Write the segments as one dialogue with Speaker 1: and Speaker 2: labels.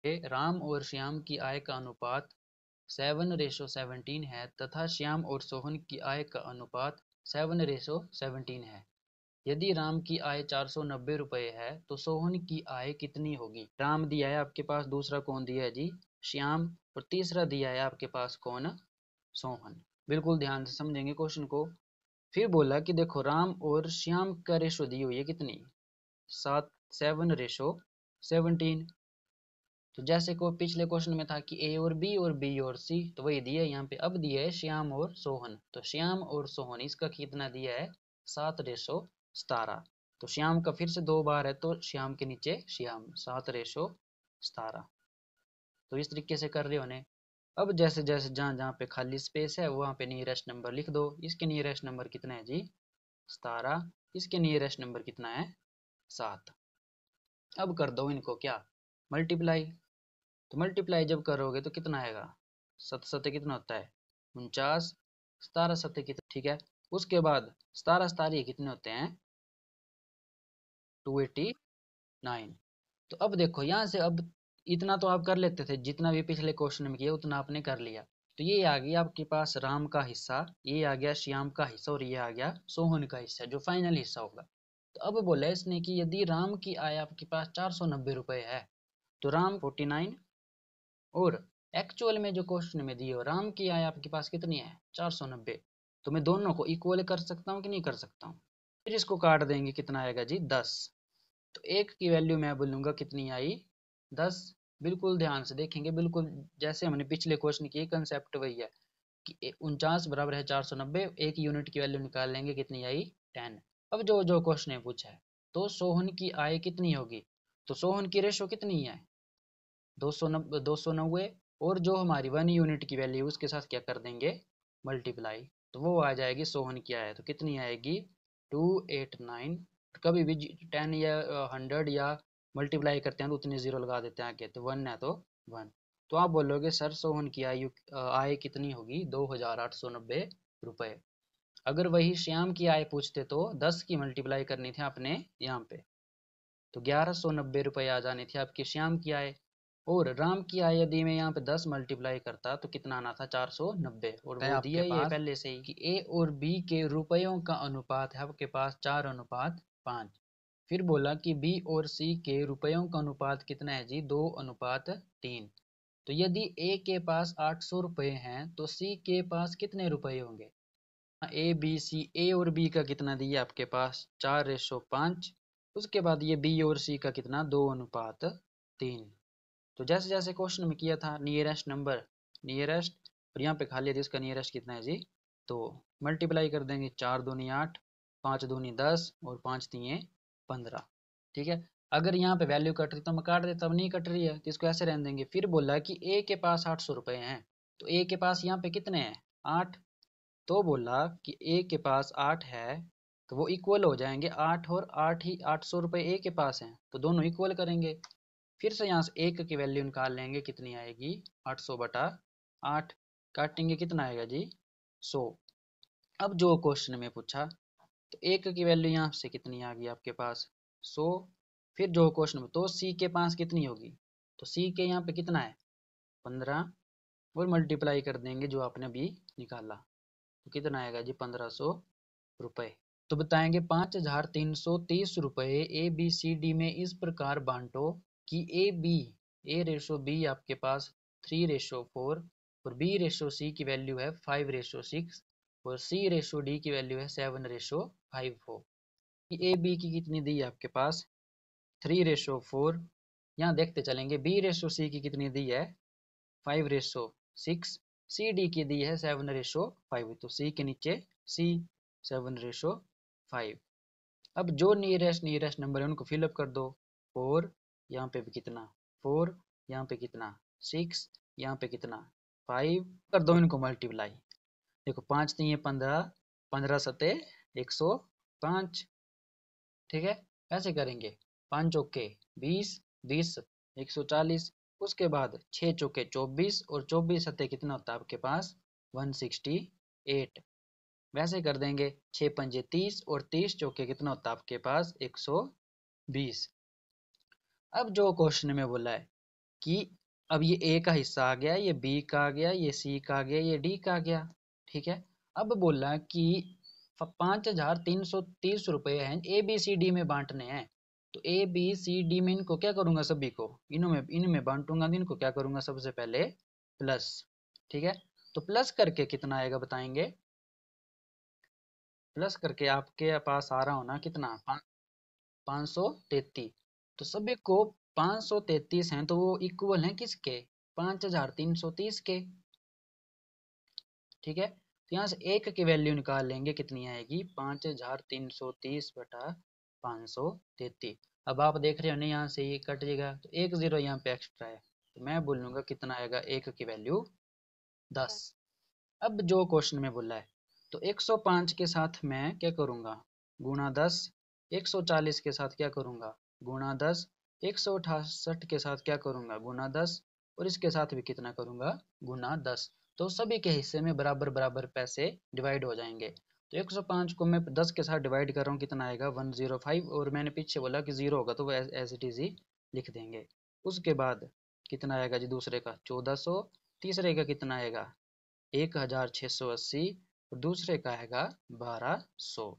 Speaker 1: राम और श्याम की आय का अनुपात 7:17 है तथा श्याम और सोहन की आय का अनुपात 7:17 है। यदि राम की आय 490 रुपये है तो सोहन की आय कितनी होगी। राम दिया है आपके पास, दूसरा कौन दिया है जी, श्याम, और तीसरा दिया है आपके पास कौन, सोहन। बिल्कुल ध्यान से समझेंगे क्वेश्चन को। फिर बोला कि देखो राम और श्याम का रेशो दी हुई है कितनी, 7:17। तो जैसे को पिछले क्वेश्चन में था कि ए और बी और सी, तो वही दिया है यहाँ पे। अब दिया है श्याम और सोहन, तो श्याम और सोहन इसका कितना दिया है, 7:17। तो श्याम का फिर से 2 बार है तो श्याम के नीचे श्याम, 7:17। तो इस तरीके से कर रहे होने। अब जैसे जैसे जहाँ जहाँ पे खाली स्पेस है वहाँ पे नियरेस्ट नंबर लिख दो। इसके नियरेस्ट नंबर कितना है जी, 17। इसके नियरेस्ट नंबर कितना है, 7। अब कर दो इनको क्या, मल्टीप्लाई। तो मल्टीप्लाई जब करोगे तो कितना आएगा, 7 सत्ते कितना होता है, 49। 17 सत्ते कितना, ठीक है। उसके बाद 17 17 कितने होते हैं, 289। तो अब देखो यहाँ से, अब इतना तो आप कर लेते थे, जितना भी पिछले क्वेश्चन में किया उतना आपने कर लिया। तो ये आ गया आपके पास राम का हिस्सा, ये आ गया श्याम का हिस्सा, और ये आ गया सोहन का हिस्सा जो फाइनल हिस्सा होगा। तो अब बोला इसने कि यदि राम की आय आपके पास 490 रुपये है तो राम 49, और एक्चुअल में जो क्वेश्चन में दिए हो राम की आय आपके पास कितनी है, 490। तो मैं दोनों को इक्वल कर सकता हूँ कि नहीं कर सकता हूँ। फिर इसको काट देंगे, कितना आएगा जी, 10। तो एक की वैल्यू मैं बोलूँगा कितनी आई, 10। बिल्कुल ध्यान से देखेंगे, बिल्कुल जैसे हमने पिछले क्वेश्चन की कंसेप्ट वही है कि 49 बराबर है 490, एक यूनिट की वैल्यू निकाल लेंगे, कितनी आई, 10। अब जो जो क्वेश्चन ने पूछा है, तो सोहन की आय कितनी होगी, तो सोहन की रेशो कितनी है, 290, और जो हमारी 1 यूनिट की वैल्यू उसके साथ क्या कर देंगे, मल्टीप्लाई। तो वो आ जाएगी सोहन की आय, तो कितनी आएगी, 289। कभी भी 10 या 100 या मल्टीप्लाई करते हैं तो उतनी जीरो लगा देते हैं आगे, तो 1 है तो 1। तो आप बोलोगे सर सोहन की आय कितनी होगी, 2890 रुपये। अगर वही श्याम की आय पूछते तो 10 की मल्टीप्लाई करनी थी आपने यहाँ पे, तो 1190 रुपये आ जाने थे आपकी श्याम की आय। और राम की आय यदि मैं यहाँ पे 10 मल्टीप्लाई करता तो कितना आना था, 490। और वो दिया ही है पहले से ही कि ए और बी के रुपयों का अनुपात है आपके पास 4:5। फिर बोला कि बी और सी के रुपयों का अनुपात कितना है जी, 2:3। तो यदि ए के पास 800 रुपये हैं तो सी के पास कितने रुपये होंगे, ए बी सी, ए और बी का कितना दिया आपके पास, 4:5। उसके बाद ये बी और सी का कितना, 2:3। तो जैसे जैसे क्वेश्चन में किया था नियरेस्ट नंबर, नियरेस्ट, और यहाँ पे खाली है इसका नियरेस्ट कितना है जी, तो मल्टीप्लाई कर देंगे, 4 दूनी 8, 5 दूनी 10 और 5 तिये 15। ठीक है। अगर यहाँ पे वैल्यू कट रही तो मैं काट देता, अब नहीं कट रही है तो इसको ऐसे रहने देंगे। फिर बोला कि ए के पास 800 रुपये हैं, तो ए के पास यहाँ पे कितने हैं, 8। तो बोला कि ए के पास 8 है, तो वो इक्वल हो जाएंगे, 8 और 8 ही, 800 रुपये ए के पास हैं तो दोनों इक्वल करेंगे। फिर से यहाँ से एक की वैल्यू निकाल लेंगे, कितनी आएगी, 800/8। काटेंगे, कितना आएगा जी, 100। अब जो क्वेश्चन में पूछा तो एक की वैल्यू यहाँ से कितनी आ गई आपके पास, 100। फिर जो क्वेश्चन में, तो सी के पास कितनी होगी, तो सी के यहाँ पे कितना है, 15, और मल्टीप्लाई कर देंगे जो आपने अभी निकाला, तो कितना आएगा जी, 1500 रुपये। तो बताएंगे 5330 रुपये ए बी सी डी में इस प्रकार बांटो कि ए रेशो बी आपके पास 3:4, और बी रेशो सी की वैल्यू है 5:6, और सी रेशो डी की वैल्यू है 7:54। ए बी की कितनी दी है आपके पास, 3:4। यहाँ देखते चलेंगे, बी रेशो सी की कितनी दी है, 5:6। सी डी की दी है 7:5, तो सी के नीचे सी, 7:5। अब जो नियरेस्ट नंबर है उनको फिलअप कर दो। 4, यहाँ पे भी कितना 4, यहाँ पे कितना 6, यहाँ पे कितना 5, कर दो इनको मल्टीप्लाई। देखो 5 3 15, 15 सत्ते 105। ठीक है, ऐसे करेंगे, 5 चौके 20, 20 140। उसके बाद 6 चौके 24, और 24 सत्ते कितना होता है आपके पास, 168। वैसे कर देंगे, 6 पंजे 30, और 30 चौके कितना होता है आपके पास, 120। अब जो क्वेश्चन में बोला है कि अब ये ए का हिस्सा आ गया, ये बी का आ गया, ये सी का आ गया, ये डी का आ गया। ठीक है, अब बोला कि 5,330 रुपये हैं ए बी सी डी में बांटने हैं। तो ए बी सी डी में इनको क्या करूंगा, सभी को इनमें बांटूंगा, तो इनको क्या करूंगा, सबसे पहले प्लस। ठीक है, तो प्लस करके कितना आएगा बताएंगे। प्लस करके आपके पास आ रहा हो ना कितना, 533। तो सभी को 533 हैं, तो वो इक्वल हैं किसके, 5,330 के। ठीक है, तो यहाँ से एक की वैल्यू निकाल लेंगे, कितनी आएगी, 5,330 बटा 533। अब आप देख रहे हो ना, यहाँ से ये कट जाएगा, तो एक जीरो यहाँ पे एक्स्ट्रा है, तो मैं बोलूँगा कितना आएगा, एक की वैल्यू 10। अब जो क्वेश्चन में बोला है, तो 105 के साथ मैं क्या करूँगा, गुणा 10। 140 के साथ क्या करूँगा, गुणा 10। 168 के साथ क्या करूँगा, गुणा 10। और इसके साथ भी कितना करूँगा, गुणा 10। तो सभी के हिस्से में बराबर बराबर पैसे डिवाइड हो जाएंगे। तो 105 को मैं 10 के साथ डिवाइड कर रहा हूँ, कितना आएगा, 105। और मैंने पीछे बोला कि जीरो होगा, तो वो एज इट इज ही लिख देंगे। उसके बाद कितना आएगा जी, दूसरे का 1400। तीसरे का कितना आएगा, 1,680। और दूसरे का आएगा 1,200।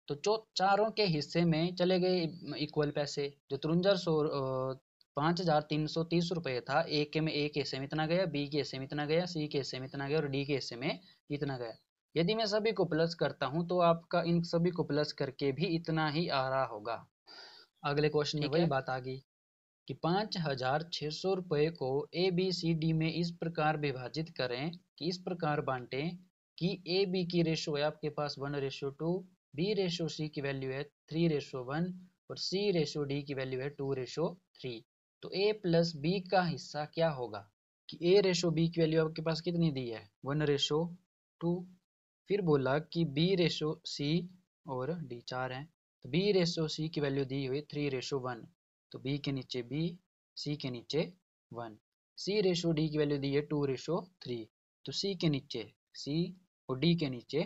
Speaker 1: तो चारों के हिस्से में चले गए इक्वल पैसे। जो 5,330 रुपये था, ए के में, ए के हिस्से में इतना गया, बी के हिस्से में इतना गया, सी के हिस्से में इतना गया, और डी के हिस्से में इतना गया। यदि मैं सभी को प्लस करता हूं, तो आपका इन सभी को प्लस करके भी इतना ही आ रहा होगा। अगले क्वेश्चन में वही बात आ गई कि 5,600 रुपये को ए बी सी डी में इस प्रकार विभाजित करें कि इस प्रकार बांटें कि ए बी की रेशो है आपके पास 1:2, बी रेशो सी की वैल्यू है 3:1 और सी रेशो डी की वैल्यू है 2:3। तो ए प्लस बी का हिस्सा क्या होगा, कि ए रेशो बी की वैल्यू आपके पास कितनी दी है, 1:2। फिर बोला कि बी रेशो सी और डी 4 है, तो बी रेशो सी की वैल्यू दी हुई 3:1। तो बी के नीचे बी, सी के नीचे 1। सी रेशो डी की वैल्यू दी है 2:3, तो सी के नीचे सी और डी के नीचे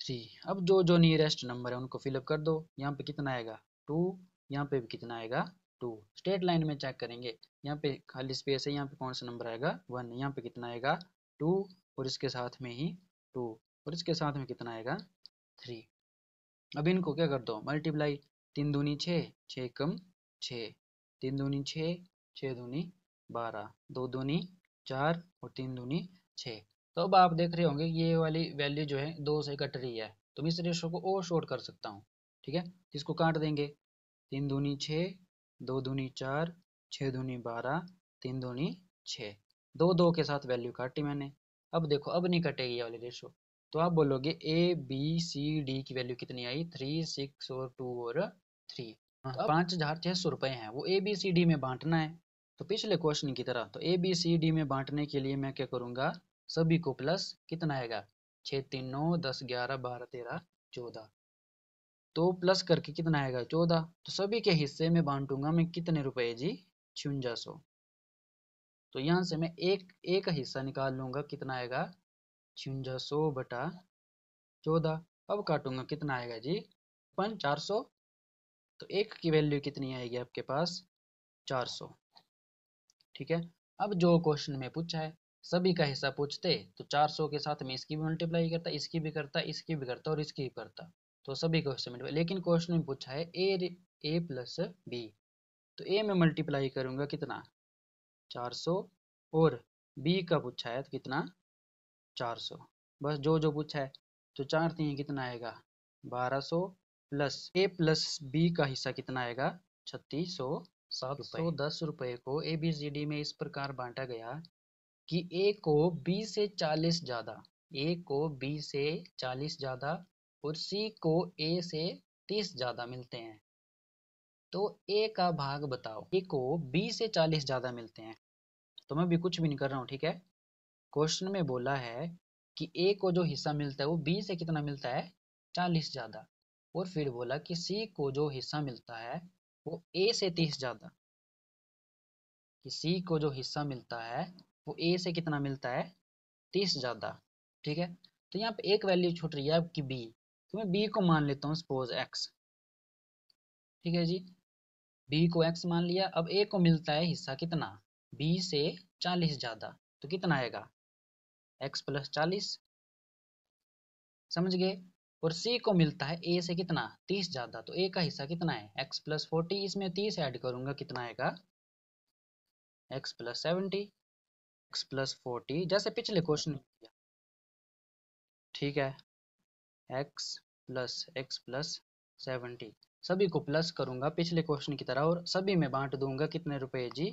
Speaker 1: 3। अब जो जो नियरेस्ट नंबर है उनको फिलअप कर दो। यहाँ पे कितना आएगा 2, यहाँ पे भी कितना आएगा 2। स्ट्रेट लाइन में चेक करेंगे, यहाँ पे खाली स्पेस है, यहाँ पे कौन सा नंबर आएगा 1, यहाँ पे कितना आएगा 2, और इसके साथ में ही 2, और इसके साथ में कितना आएगा 3। अब इनको क्या कर दो, मल्टीप्लाई। 3 दूनी 6, 6 कम 6, 3 दूनी 6, 6 दूनी 12, 2 दूनी 4 और 3 दूनी 6। तो अब आप देख रहे होंगे ये वाली वैल्यू जो है 2 से कट रही है, तो मैं इस रेशो को और शॉर्ट कर सकता हूँ। ठीक है, इसको काट देंगे। 3 दूनी 6, 2 दूनी 4, 6 दूनी 12, 3 दूनी 6। 2 2 के साथ वैल्यू काटी मैंने। अब देखो, अब नहीं कटेगी ये वाली रेशो, तो आप बोलोगे ए बी सी डी की वैल्यू कितनी आई, 3, 6 और 2 और 3। तो अब 5,600 रुपये हैं, वो ए बी सी डी में बांटना है। तो पिछले क्वेश्चन की तरह, तो ए बी सी डी में बांटने के लिए मैं क्या करूँगा, सभी को प्लस, कितना आएगा 6 3 9 10 11 12 13 14। तो प्लस करके कितना आएगा 14। तो सभी के हिस्से में बांटूंगा मैं कितने रुपए जी, 5600। तो यहाँ से मैं एक एक हिस्सा निकाल लूंगा, कितना आएगा 5600 बटा 14। अब काटूंगा, कितना आएगा जी 400। तो एक की वैल्यू कितनी आएगी आपके पास 400। ठीक है, अब जो क्वेश्चन में पूछा है, सभी का हिस्सा पूछते तो 400 के साथ में इसकी भी मल्टीप्लाई करता, इसकी भी करता, इसकी भी करता और इसकी भी करता, तो सभी का हिस्सा मल्टीप्लाई। लेकिन क्वेश्चन में पूछा है ए प्लस बी, तो ए में मल्टीप्लाई करूंगा कितना 400, और बी का पूछा है तो कितना 400। बस जो जो पूछा है, तो 4 3 कितना आएगा 1200, प्लस ए प्लस बी का हिस्सा कितना आएगा 3600। 710 रुपये को ए बी सी डी में इस प्रकार बांटा गया कि ए को बी से 40 ज़्यादा, ए को बी से 40 ज़्यादा और सी को ए से 30 ज़्यादा मिलते हैं। तो ए का भाग बताओ, ए को बी से 40 ज़्यादा मिलते हैं। तो मैं भी कुछ भी नहीं कर रहा हूँ, ठीक है। क्वेश्चन में बोला है कि ए को जो हिस्सा मिलता है वो बी से कितना मिलता है 40 ज़्यादा, और फिर बोला कि सी को जो हिस्सा मिलता है वो ए से 30 ज़्यादा, कि सी को जो हिस्सा मिलता है वो ए से कितना मिलता है 30 ज़्यादा। ठीक है, तो यहाँ पे एक वैल्यू छूट रही है आपकी बी, तो मैं बी को मान लेता हूँ सपोज एक्स। ठीक है जी, बी को x मान लिया। अब ए को मिलता है हिस्सा कितना, बी से 40 ज़्यादा, तो कितना आएगा x प्लस 40, समझ गए। और सी को मिलता है ए से कितना 30 ज़्यादा, तो ए का हिस्सा कितना है x प्लस 40, इसमें 30 ऐड करूंगा कितना आएगा x प्लस 70, x प्लस 40 जैसे पिछले क्वेश्चन में किया, ठीक है। x प्लस 70 सभी को प्लस करूंगा पिछले क्वेश्चन की तरह, और सभी में बांट दूंगा कितने रुपए जी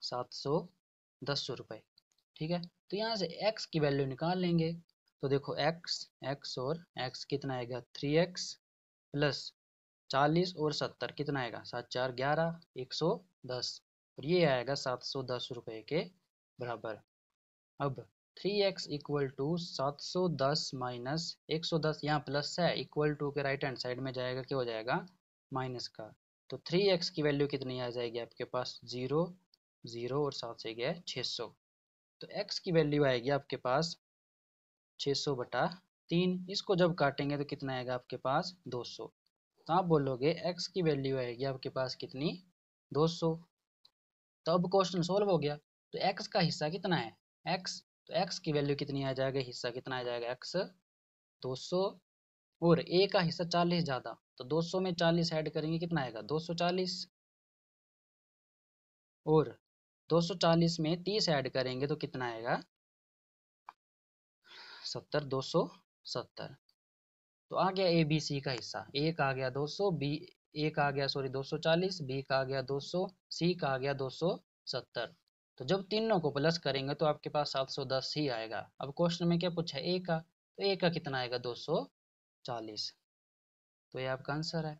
Speaker 1: 710 रुपए, ठीक है। तो यहाँ से x की वैल्यू निकाल लेंगे। तो देखो x और x कितना आएगा 3x प्लस 40 और 70 कितना आएगा 7 4 11 110, और ये आएगा 710 रुपए के बराबर। अब 3x इक्वल टू 710 माइनस 110, यहाँ प्लस है, इक्वल टू के राइट हैंड साइड में जाएगा, क्या हो जाएगा माइनस का। तो 3x की वैल्यू कितनी आ जाएगी आपके पास 0 0 और 7 से गया 600, तो x की वैल्यू आएगी आपके पास 600 बटा 3। इसको जब काटेंगे तो कितना आएगा आपके पास 200, तो आप बोलोगे x की वैल्यू आएगी आपके पास कितनी 200। तो अब क्वेश्चन सोल्व हो गया। तो x का हिस्सा कितना है x, तो x की वैल्यू कितनी आ जाएगा, हिस्सा कितना आ जाएगा x 200, और a का हिस्सा 40 ज़्यादा, तो 200 में 40 ऐड करेंगे कितना आएगा 240, और 240 में 30 ऐड करेंगे तो कितना आएगा 70 270। तो आ गया ए बी सी का हिस्सा, ए का आ गया 200, बी ए का आ गया सॉरी 240, बी का आ गया 200, सी का आ गया 270। तो जब तीनों को प्लस करेंगे तो आपके पास 710 ही आएगा। अब क्वेश्चन में क्या पूछा है ए का, तो ए का कितना आएगा 240, तो ये आपका आंसर है।